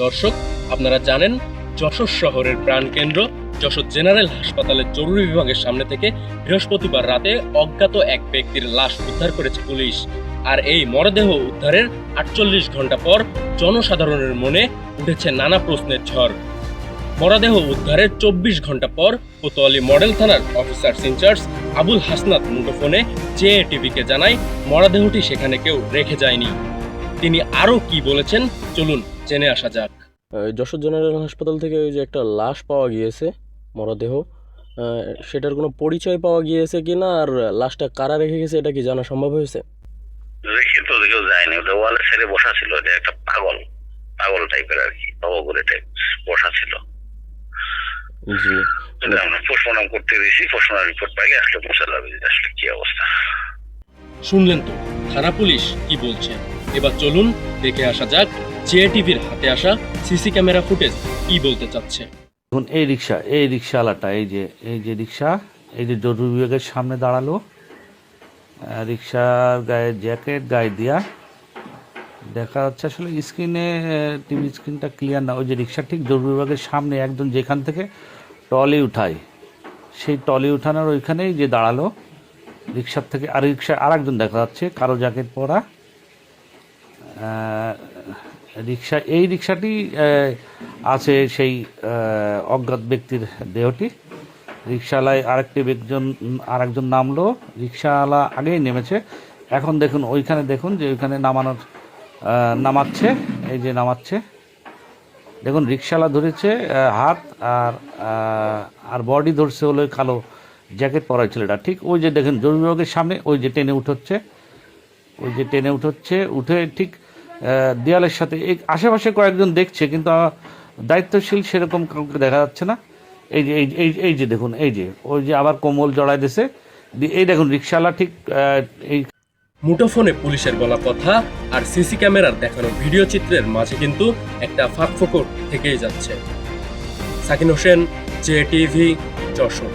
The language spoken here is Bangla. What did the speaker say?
দর্শক, আপনারা জানেন যশোর শহরের প্রাণকেন্দ্র যশোর জেনারেল হাসপাতালের জরুরি বিভাগের সামনে থেকে বৃহস্পতিবার রাতে অজ্ঞাত এক ব্যক্তির লাশ উদ্ধার করেছে পুলিশ। আর এই মরদেহ উদ্ধারের 48 ঘন্টা পর জনসাধারণের মনে উঠেছে নানা প্রশ্নের ঝড়। মরদেহ উদ্ধারের 24 ঘন্টা পর কোতোয়ালি মডেল থানার অফিসার ইনচার্জ আবুল হাসনাত মুঠোফোনে জেএটিভিকে জানায় মরদেহটি সেখানে কেউ রেখে যায়নি। তিনি আরও কি বলেছেন চলুন জেনে আসা যাক। যশোর জেনারেল হাসপাতাল থেকে ওই যে একটা লাশ পাওয়া গিয়েছে, মরদেহ, সেটার কোনো পরিচয় পাওয়া গিয়েছে কিনা আর লাশটা কারা রেখে গেছে এটা কি জানা সম্ভব হয়েছে? রেখে তো কেউ যায়নি, ওটা ওয়ালের সাইডে বসা ছিল। এটা একটা পাগল পাগল টাইপের আর কি, করে টাইপ বসা ছিল। জি, আমরা পোস্টমর্টম করতে দিয়েছি, পোস্টমর্টম রিপোর্ট পাইলে আসলে বোঝা যাবে যে আসলে কি অবস্থা। শুনলেন তো থানা পুলিশ কি বলছে। এবার চলুন দেখে আসা যাক জেএটিভির হাতে আসা সিসি ক্যামেরা ফুটেজ কি বলতে চাচ্ছে। এখন এই রিক্সাওয়ালাটা, এই যে রিক্সা, এই যে জরুরি বিভাগের সামনে দাঁড়ালো, রিক্সার গায়ে জ্যাকেট গায়ে দিয়া দেখা যাচ্ছে। আসলে স্ক্রিনে টিভি স্ক্রিনটা ক্লিয়ার না। ওই যে রিক্সা ঠিক জরুরি বিভাগের সামনে একজন যেখান থেকে ট্রলি উঠায়, সেই ট্রলি উঠানোর ওইখানেই যে দাঁড়ালো রিক্সার থেকে। আর রিক্সায় আর একজন দেখা যাচ্ছে কালো জ্যাকেট পরা। এই রিক্সাটি আছে সেই অজ্ঞাত ব্যক্তির দেহটি। রিক্সাওয়ালায় আরেকজন নামলো, রিক্সাওয়ালা আগেই নেমেছে। এখন দেখুন ওইখানে, দেখুন যে ওইখানে নামাচ্ছে, এই যে নামাচ্ছে। দেখুন রিক্সাওয়ালা ধরেছে হাত, আর বডি ধরছে হলো কালো জ্যাকেট পরা ছেলেটা। ঠিক ওই যে দেখুন জরুরি বিভাগের সামনে ওই যে টেনে উঠোচ্ছে, উঠে ঠিক দেয়ালের সাথে আশেপাশে কয়েকজন দেখছে, কিন্তু দায়িত্বশীল সেরকম কাউকে দেখা যাচ্ছে না। এই যে দেখুন, এই যে ওই যে আবার কোমল জড়ায় দিয়েছে। এই দেখুন রিক্সাওয়ালা ঠিক এই মুঠোফোনে পুলিশের বলা কথা আর সিসি ক্যামেরার দেখানো ভিডিও চিত্রের মাঝে কিন্তু একটা ফাঁকফোকর থেকেই যাচ্ছে। সাকিন হোসেন, জেএটিভি, যশোর।